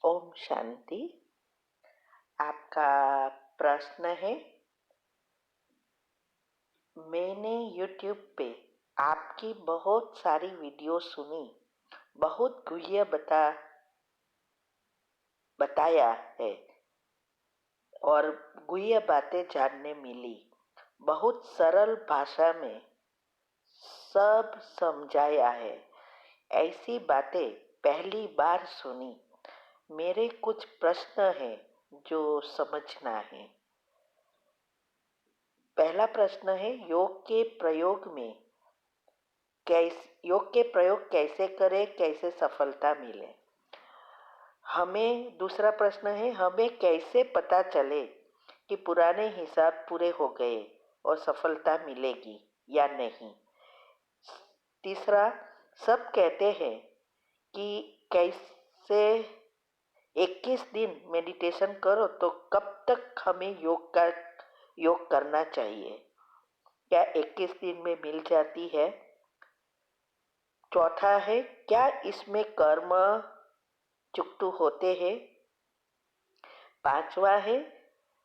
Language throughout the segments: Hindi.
ओम शांति। आपका प्रश्न है, मैंने YouTube पे आपकी बहुत सारी वीडियो सुनी, बहुत गुह्य बताया है और गुह्य बातें जानने मिली। बहुत सरल भाषा में सब समझाया है। ऐसी बातें पहली बार सुनी। मेरे कुछ प्रश्न हैं जो समझना है। पहला प्रश्न है, योग के प्रयोग कैसे करें, कैसे सफलता मिले। दूसरा प्रश्न है, हमें कैसे पता चले कि पुराने हिसाब पूरे हो गए और सफलता मिलेगी या नहीं। तीसरा, सब कहते हैं कि कैसे 21 दिन मेडिटेशन करो, तो कब तक हमें योग करना चाहिए, क्या 21 दिन में मिल जाती है। चौथा है, क्या इसमें कर्म चुकतू होते हैं। पांचवा है,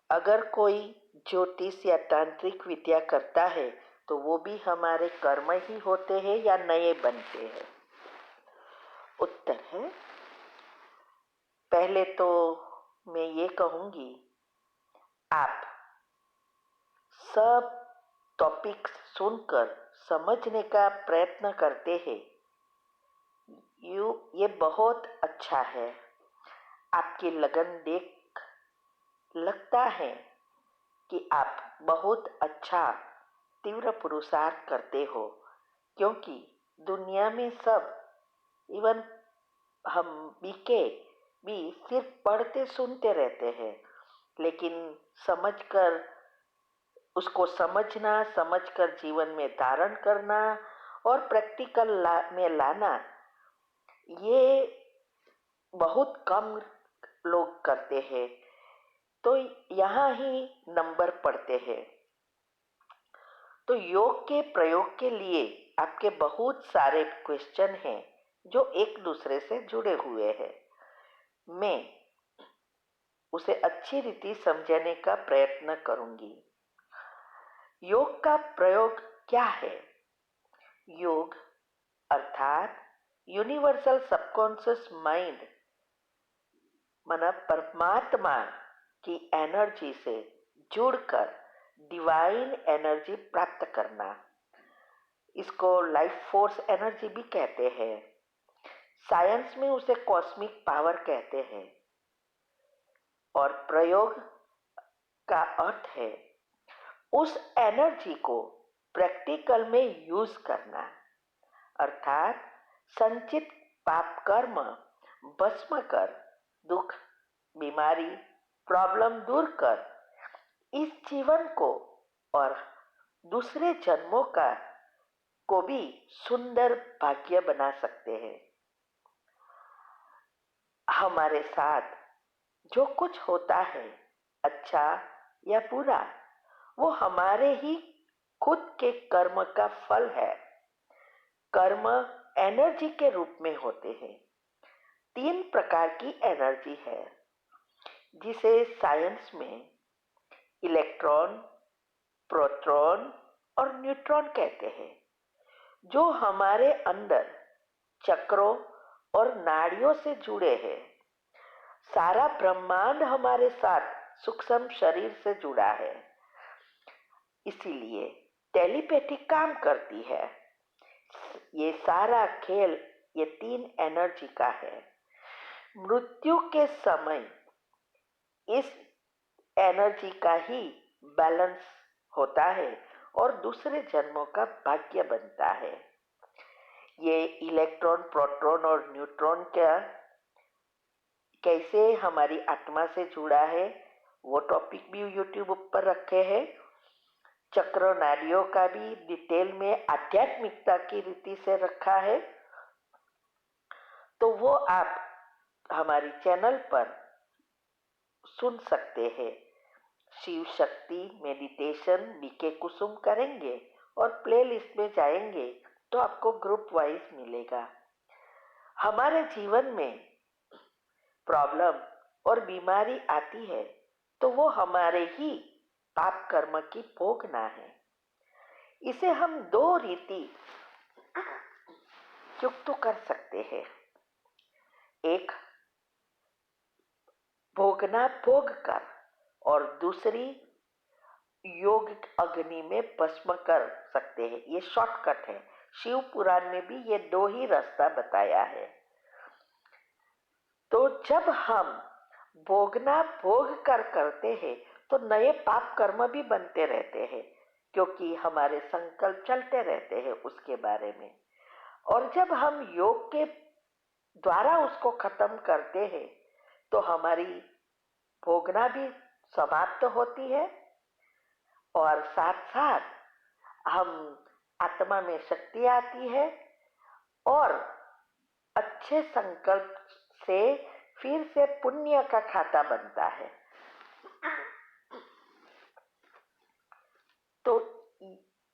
अगर कोई ज्योतिष या तांत्रिक विद्या करता है तो वो भी हमारे कर्म ही होते हैं या नए बनते हैं। उत्तर है, पहले तो मैं ये कहूंगी, आप सब टॉपिक्स सुनकर समझने का प्रयत्न करते हैं, ये बहुत अच्छा है। आपकी लगन देख लगता है कि आप बहुत अच्छा तीव्र पुरुषार्थ करते हो, क्योंकि दुनिया में सब, इवन हम बीके भी सिर्फ पढ़ते सुनते रहते हैं, लेकिन समझकर उसको समझकर जीवन में धारण करना और प्रैक्टिकल में लाना, ये बहुत कम लोग करते हैं। तो यहाँ ही नंबर पड़ते हैं। तो योग के प्रयोग के लिए आपके बहुत सारे क्वेश्चन हैं जो एक दूसरे से जुड़े हुए हैं। मैं उसे अच्छी रीति समझने का प्रयत्न करूंगी। योग का प्रयोग क्या है। योग अर्थात यूनिवर्सल सबकॉन्शियस माइंड, माना परमात्मा की एनर्जी से जुड़कर डिवाइन एनर्जी प्राप्त करना, इसको लाइफ फोर्स एनर्जी भी कहते हैं। साइंस में उसे कॉस्मिक पावर कहते हैं। और प्रयोग का अर्थ है उस एनर्जी को प्रैक्टिकल में यूज करना, अर्थात संचित पाप कर्म भस्म कर, दुख, बीमारी, प्रॉब्लम दूर कर इस जीवन को और दूसरे जन्मों को भी सुंदर भाग्य बना सकते हैं। हमारे साथ जो कुछ होता है, अच्छा या बुरा, वो हमारे ही खुद के कर्म का फल है। कर्म एनर्जी के रूप में होते हैं। 3 प्रकार की एनर्जी है, जिसे साइंस में इलेक्ट्रॉन, प्रोटॉन और न्यूट्रॉन कहते हैं, जो हमारे अंदर चक्रों और नाड़ियों से जुड़े हैं। सारा ब्रह्मांड हमारे साथ सूक्ष्म शरीर से जुड़ा है, इसीलिए टेलीपैथी काम करती है। ये सारा खेल ये 3 एनर्जी का है। मृत्यु के समय इस एनर्जी का ही बैलेंस होता है और दूसरे जन्मों का भाग्य बनता है। ये इलेक्ट्रॉन, प्रोटॉन और न्यूट्रॉन का कैसे हमारी आत्मा से जुड़ा है, वो टॉपिक भी YouTube पर रखे हैं। चक्र नाड़ियों का भी डिटेल में आध्यात्मिकता की रीति से रखा है, तो वो आप हमारी चैनल पर सुन सकते हैं। शिव शक्ति मेडिटेशन बीके कुसुम करेंगे और प्लेलिस्ट में जाएंगे तो आपको ग्रुप वाइज मिलेगा। हमारे जीवन में प्रॉब्लम और बीमारी आती है तो वो हमारे ही पाप कर्म की भोगना है। इसे हम दो रीति युक्त कर सकते हैं। एक भोगना भोग कर और दूसरी योग अग्नि में भस्म कर सकते हैं। ये शॉर्टकट है। शिव पुराण में भी ये दो ही रास्ता बताया है। तो जब हम भोगना भोग कर करते हैं तो नए पाप कर्म भी बनते रहते हैं, क्योंकि हमारे संकल्प चलते रहते हैं उसके बारे में। और जब हम योग के द्वारा उसको खत्म करते हैं तो हमारी भोगना भी समाप्त होती है और साथ साथ हम आत्मा में शक्ति आती है और अच्छे संकल्प से फिर से पुण्य का खाता बनता है। तो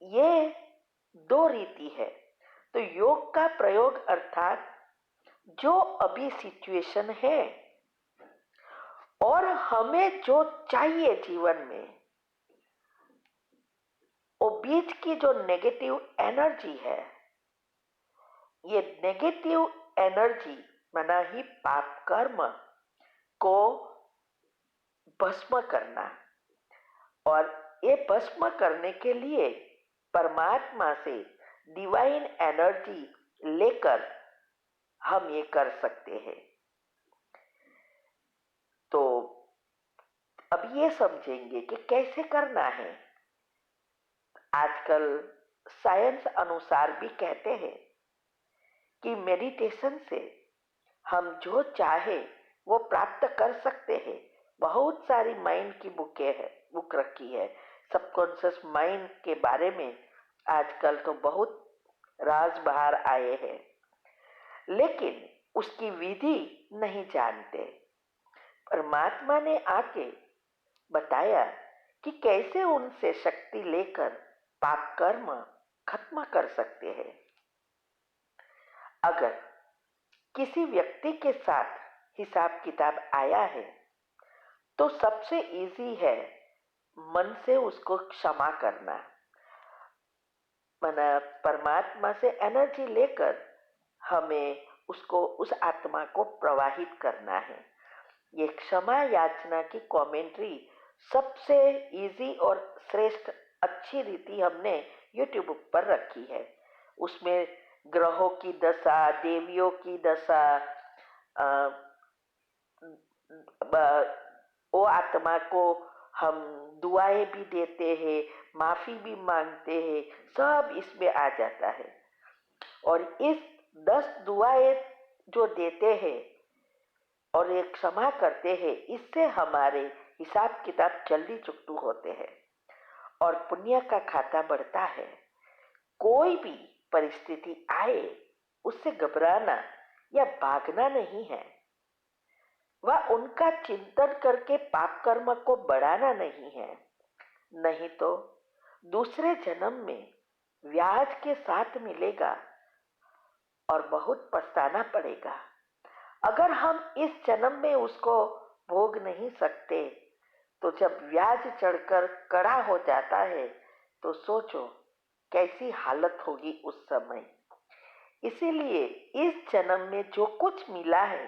ये दो रीति है। तो योग का प्रयोग अर्थात जो अभी सिचुएशन है और हमें जो चाहिए जीवन में, वो बीच की जो नेगेटिव एनर्जी है, ये नेगेटिव एनर्जी माना ही पाप कर्म को भस्म करना। और ये भस्म करने के लिए परमात्मा से डिवाइन एनर्जी लेकर हम ये कर सकते हैं। तो अब ये समझेंगे कि कैसे करना है। आजकल साइंस अनुसार भी कहते हैं कि मेडिटेशन से हम जो चाहे वो प्राप्त कर सकते हैं। बहुत सारी माइंड की बुक रखी है। सबकॉन्शियस माइंड के बारे में आजकल तो बहुत राज बाहर आए हैं, लेकिन उसकी विधि नहीं जानते। परमात्मा ने आके बताया कि कैसे उनसे शक्ति लेकर पाप कर्म खत्म कर सकते हैं। अगर किसी व्यक्ति के साथ हिसाब किताब आया है तो सबसे इजी है मन से उसको क्षमा करना। माना परमात्मा से एनर्जी लेकर हमें उसको, उस आत्मा को प्रवाहित करना है। ये क्षमा याचना की कमेंट्री सबसे इजी और श्रेष्ठ अच्छी रीति हमने YouTube पर रखी है। उसमें ग्रहों की दशा, देवियों की दशा, वो आत्मा को हम दुआएं भी देते हैं, माफी भी मांगते हैं, सब इसमें आ जाता है। और इस 10 दुआएं जो देते हैं और ये क्षमा करते हैं, इससे हमारे हिसाब किताब जल्दी चुकतू होते हैं और पुण्य का खाता बढ़ता है। कोई भी परिस्थिति आए उससे घबराना या भागना नहीं है, वह उनका चिंतन करके पाप कर्म को बढ़ाना नहीं है। नहीं तो दूसरे जन्म में व्याज के साथ मिलेगा और बहुत पछताना पड़ेगा। अगर हम इस जन्म में उसको भोग नहीं सकते तो जब व्याज चढ़कर कड़ा हो जाता है तो सोचो कैसी हालत होगी उस समय। इसीलिए इस जन्म में जो कुछ मिला है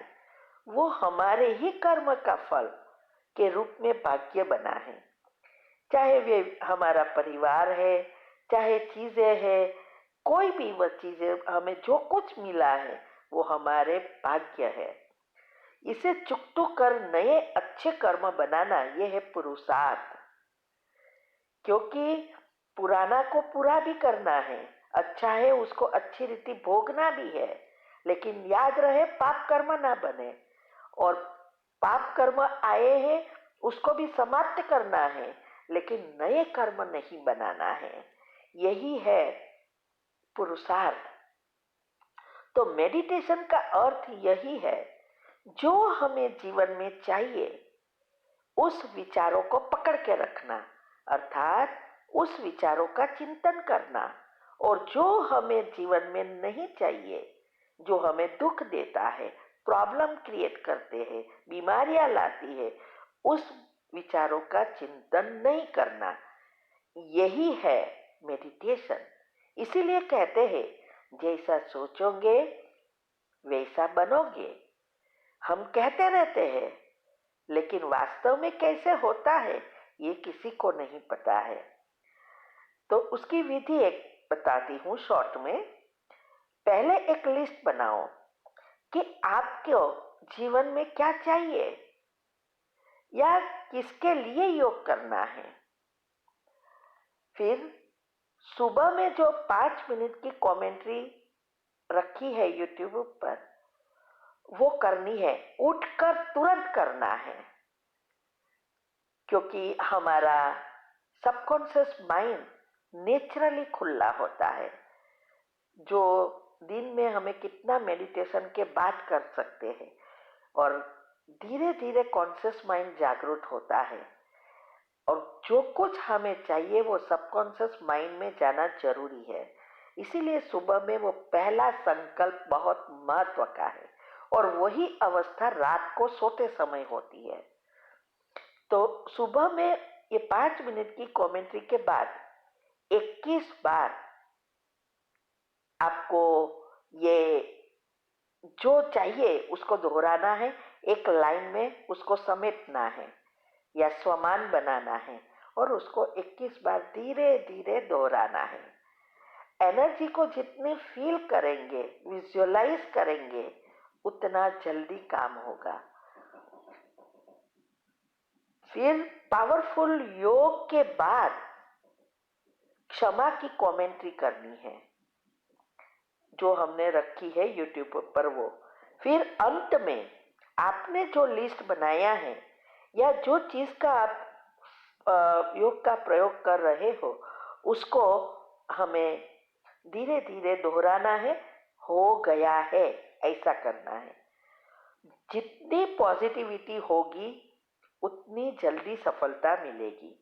वो हमारे ही कर्म का फल के रूप में भाग्य बना है। चाहे वे हमारा परिवार है, चाहे चीजें हैं, कोई भी वह चीजें, हमें जो कुछ मिला है वो हमारे भाग्य है। इसे चुकतू कर नए अच्छे कर्म बनाना यह है पुरुषार्थ। क्योंकि पुराना को पूरा भी करना है, अच्छा है उसको अच्छी रीति भोगना भी है, लेकिन याद रहे पाप कर्म ना बने। और पाप कर्म आए हैं उसको भी समाप्त करना है, लेकिन नए कर्म नहीं बनाना है। यही है पुरुषार्थ। तो मेडिटेशन का अर्थ यही है, जो हमें जीवन में चाहिए उस विचारों को पकड़ के रखना, अर्थात उस विचारों का चिंतन करना। और जो हमें जीवन में नहीं चाहिए, जो हमें दुख देता है, प्रॉब्लम क्रिएट करते हैं, बीमारियां लाती है, उस विचारों का चिंतन नहीं करना। यही है मेडिटेशन। इसीलिए कहते हैं जैसा सोचोगे वैसा बनोगे। हम कहते रहते हैं, लेकिन वास्तव में कैसे होता है ये किसी को नहीं पता है। तो उसकी विधि एक बताती हूँ शॉर्ट में। पहले एक लिस्ट बनाओ कि आपको जीवन में क्या चाहिए या किसके लिए योग करना है। फिर सुबह में जो 5 मिनट की कमेंट्री रखी है यूट्यूब पर, वो करनी है, उठकर तुरंत करना है। क्योंकि हमारा सबकॉन्शियस माइंड नेचुरली खुला होता है, जो दिन में हमें कितना मेडिटेशन के बाद कर सकते हैं, और धीरे धीरे कॉन्शियस माइंड जागरूक होता है, और जो कुछ हमें चाहिए वो सबकॉन्शियस माइंड में जाना जरूरी है। इसीलिए सुबह में वो पहला संकल्प बहुत महत्व का है, और वही अवस्था रात को सोते समय होती है। तो सुबह में ये 5 मिनट की कमेंट्री के बाद 21 बार आपको ये जो चाहिए उसको दोहराना है, एक लाइन में उसको समेटना है या स्वमान बनाना है, और उसको 21 बार धीरे धीरे दोहराना है। एनर्जी को जितनी फील करेंगे, विजुअलाइज करेंगे, उतना जल्दी काम होगा। फिर पावरफुल योग के बाद क्षमा की कमेंट्री करनी है, जो हमने रखी है यूट्यूब पर वो। फिर अंत में आपने जो लिस्ट बनाया है या जो चीज का आप योग का प्रयोग कर रहे हो, उसको हमें धीरे धीरे दोहराना है। हो गया है, ऐसा करना है। जितनी पॉजिटिविटी होगी उतनी जल्दी सफलता मिलेगी।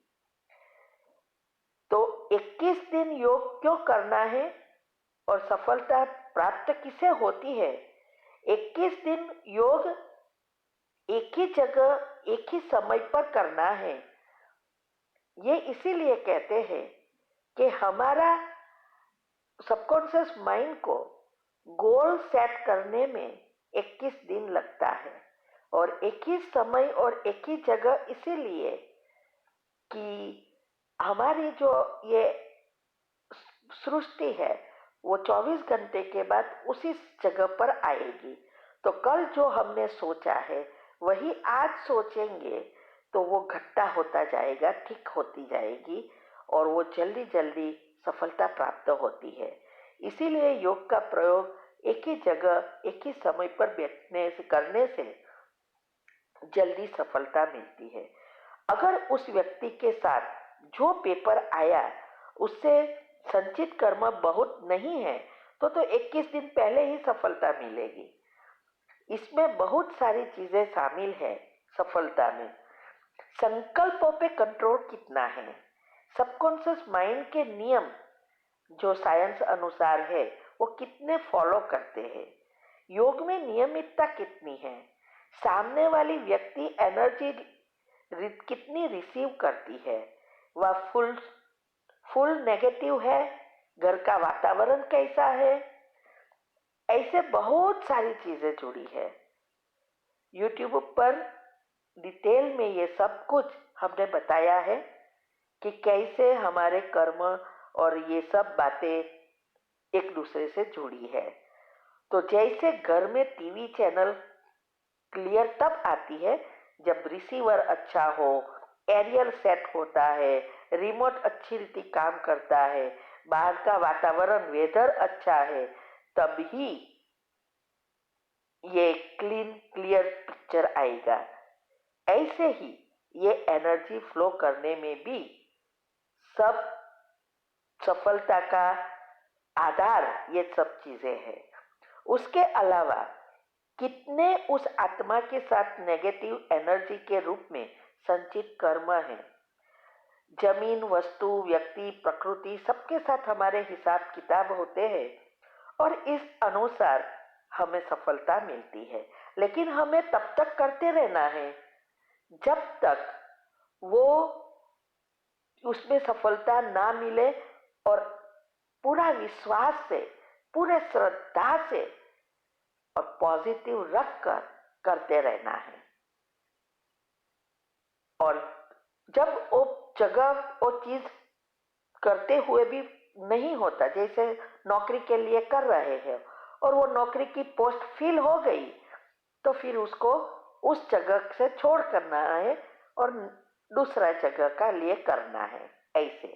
तो 21 दिन योग क्यों करना है और सफलता प्राप्त किसे होती है? 21 दिन योग एक ही जगह एक ही समय पर करना है। ये इसीलिए कहते हैं कि हमारा सबकॉन्शियस माइंड को गोल सेट करने में 21 दिन लगता है, और एक ही समय और एक ही जगह, इसीलिए कि हमारी जो ये सृष्टि है वो 24 घंटे के बाद उसी जगह पर आएगी। तो कल जो हमने सोचा है वही आज सोचेंगे, तो वो घटता होता जाएगा, ठीक होती जाएगी, और वो जल्दी जल्दी सफलता प्राप्त होती है। इसीलिए योग का प्रयोग एक ही जगह एक ही समय पर बैठने से करने से जल्दी सफलता मिलती है। अगर उस व्यक्ति के साथ जो पेपर आया उससे संचित कर्म बहुत नहीं है, तो 21 दिन पहले ही सफलता मिलेगी। इसमें बहुत सारी चीजें शामिल है सफलता में। संकल्पों पे कंट्रोल कितना है, सबकॉन्शियस माइंड के नियम जो साइंस अनुसार है वो कितने फॉलो करते हैं, योग में नियमितता कितनी है, सामने वाली व्यक्ति एनर्जी कितनी रिसीव करती है, वह फुल नेगेटिव है, घर का वातावरण कैसा है, ऐसे बहुत सारी चीजें जुड़ी है। यूट्यूब पर डिटेल में ये सब कुछ हमने बताया है कि कैसे हमारे कर्म और ये सब बातें एक दूसरे से जुड़ी है। तो जैसे घर में टीवी चैनल क्लियर तब आती है जब रिसीवर अच्छा हो, एरियल सेट होता है, रिमोट अच्छी रीति काम करता है, बाहर का वातावरण वेदर अच्छा है, तभी ये क्लियर पिक्चर आएगा। ऐसे ही ये एनर्जी फ्लो करने में भी सब सफलता का आधार ये सब चीजें हैं। उसके अलावा कितने उस आत्मा के साथ नेगेटिव एनर्जी के रूप में संचित कर्म है। जमीन, वस्तु, व्यक्ति, प्रकृति, सबके साथ हमारे हिसाब किताब होते हैं, और इस अनुसार हमें सफलता मिलती है। लेकिन हमें तब तक करते रहना है जब तक वो उसमें सफलता ना मिले, और पूरा विश्वास से, पूरे श्रद्धा से और पॉजिटिव रखकर करते रहना है। और जब वो जगह वो चीज करते हुए भी नहीं होता, जैसे नौकरी के लिए कर रहे हैं और वो नौकरी की पोस्ट फिल हो गई, तो फिर उसको उस जगह से छोड़ करना है और दूसरा जगह का लिए करना है। ऐसे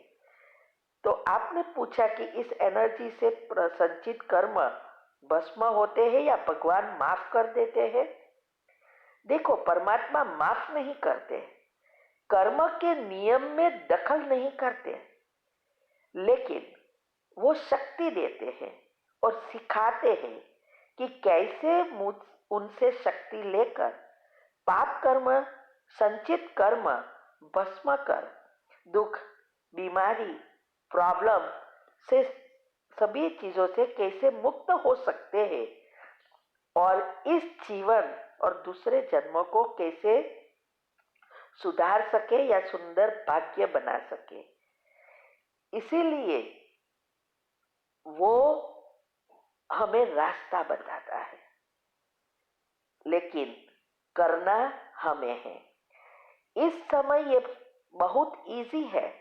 तो आपने पूछा कि इस एनर्जी से संचित कर्म भस्म होते हैं या भगवान माफ कर देते हैं। देखो, परमात्मा माफ नहीं करते, कर्म के नियम में दखल नहीं करते, लेकिन वो शक्ति देते हैं और सिखाते हैं कि कैसे उनसे शक्ति लेकर पाप कर्म, संचित कर्म भस्म कर दुख, बीमारी, प्रॉब्लम से, सभी चीजों से कैसे मुक्त हो सकते हैं और इस जीवन और दूसरे जन्मों को कैसे सुधार सके या सुंदर भाग्य बना सके। इसीलिए वो हमें रास्ता बताता है, लेकिन करना हमें है। इस समय ये बहुत इजी है,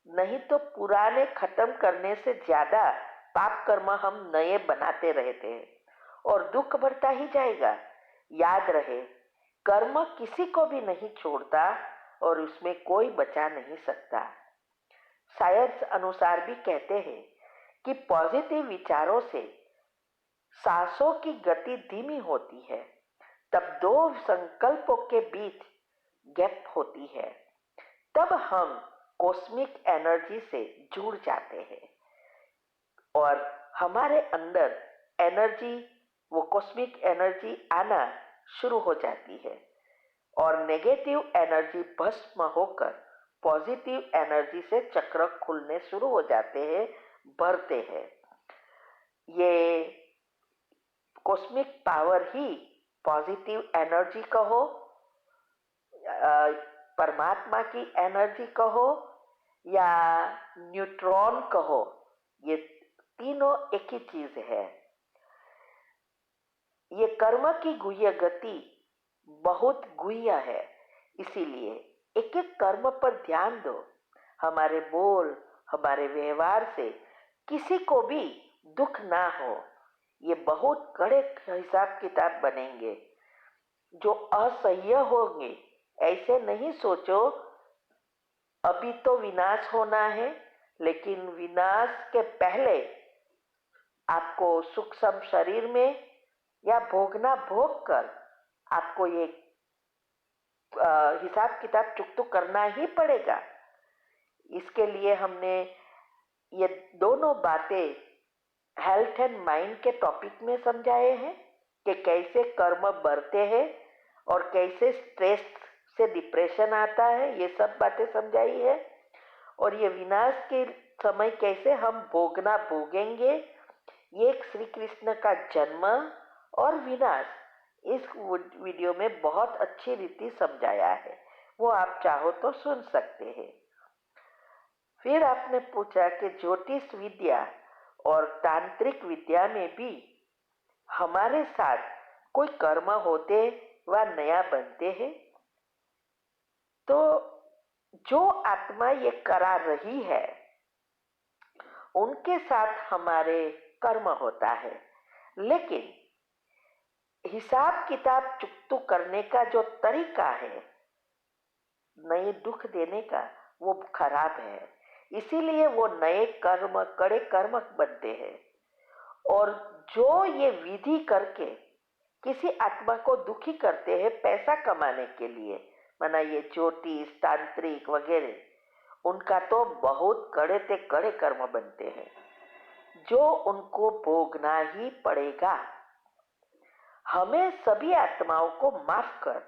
नहीं तो पुराने खत्म करने से ज्यादा पाप कर्म हम नए बनाते रहते हैं और दुख बढ़ता ही जाएगा। याद रहे, कर्म किसी को भी नहीं छोड़ता और उसमें कोई बचा नहीं सकता। साइंस अनुसार भी कहते हैं कि पॉजिटिव विचारों से सांसों की गति धीमी होती है, तब दो संकल्पों के बीच गैप होती है, तब हम कॉस्मिक एनर्जी से जुड़ जाते हैं और हमारे अंदर एनर्जी, वो कॉस्मिक एनर्जी आना शुरू हो जाती है और नेगेटिव एनर्जी भस्म होकर पॉजिटिव एनर्जी से चक्र खुलने शुरू हो जाते हैं, बढ़ते हैं। ये कॉस्मिक पावर ही पॉजिटिव एनर्जी कहो, परमात्मा की एनर्जी कहो या न्यूट्रॉन कहो, ये तीनों एक ही चीज है। ये कर्म की गुह्य गति बहुत गुह्य है, इसीलिए एक एक कर्म पर ध्यान दो। हमारे बोल, हमारे व्यवहार से किसी को भी दुख ना हो, ये बहुत कड़े हिसाब किताब बनेंगे जो असह्य होंगे। ऐसे नहीं सोचो अभी तो विनाश होना है, लेकिन विनाश के पहले आपको सूक्ष्म शरीर में या भोगना भोग कर आपको ये हिसाब किताब चुकता करना ही पड़ेगा। इसके लिए हमने ये दोनों बातें हेल्थ एंड माइंड के टॉपिक में समझाए हैं कि कैसे कर्म बढ़ते हैं और कैसे स्ट्रेस से डिप्रेशन आता है, ये सब बातें समझाई है। और ये विनाश के समय कैसे हम भोगना भोगेंगे, ये श्री कृष्ण का जन्म और विनाश इस वीडियो में बहुत अच्छी रीति समझाया है, वो आप चाहो तो सुन सकते हैं। फिर आपने पूछा कि ज्योतिष विद्या और तांत्रिक विद्या में भी हमारे साथ कोई कर्म होते व नया बनते हैं। तो जो आत्मा ये करा रही है उनके साथ हमारे कर्म होता है, लेकिन हिसाब किताब चुकता करने का जो तरीका है नए दुख देने का, वो खराब है। इसीलिए वो नए कर्म, कड़े कर्म बनते हैं। और जो ये विधि करके किसी आत्मा को दुखी करते हैं पैसा कमाने के लिए, माना ये ज्योतिष, तांत्रिक वगैरह, उनका तो बहुत कड़े से कड़े कर्म बनते हैं जो उनको भोगना ही पड़ेगा। हमें सभी आत्माओं को माफ कर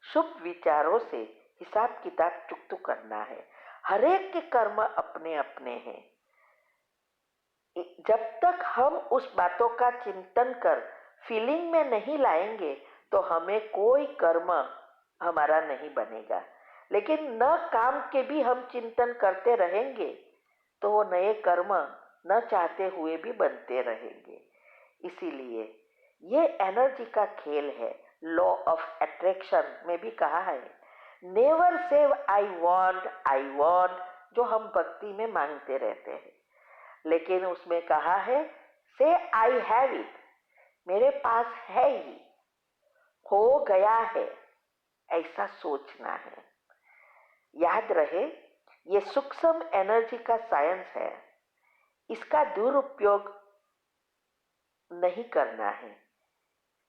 शुभ विचारों से हिसाब किताब चुकता करना है। हर एक के कर्म अपने अपने हैं। जब तक हम उस बातों का चिंतन कर फीलिंग में नहीं लाएंगे तो हमें कोई कर्म हमारा नहीं बनेगा। लेकिन न काम के भी हम चिंतन करते रहेंगे तो वो नए कर्म न चाहते हुए भी बनते रहेंगे। इसीलिए ये एनर्जी का खेल है। लॉ ऑफ अट्रैक्शन में भी कहा है, नेवर सेव आई वांट, जो हम भक्ति में मांगते रहते हैं। लेकिन उसमें कहा है से आई हैव इट, मेरे पास है ही, हो गया है, ऐसा सोचना है। याद रहे, ये सूक्ष्म एनर्जी का साइंस है। इसका दुरुपयोग नहीं करना है।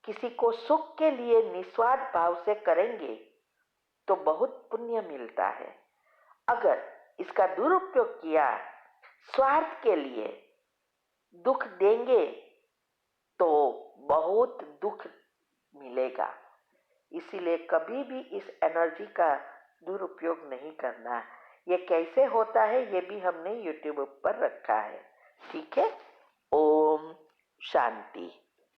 किसी को सुख के लिए निस्वार्थ भाव से करेंगे तो बहुत पुण्य मिलता है। अगर इसका दुरुपयोग किया, स्वार्थ के लिए दुख देंगे तो बहुत दुख मिलेगा। इसीलिए कभी भी इस एनर्जी का दुरुपयोग नहीं करना। ये कैसे होता है ये भी हमने यूट्यूब पर रखा है। ठीक है। ओम शांति।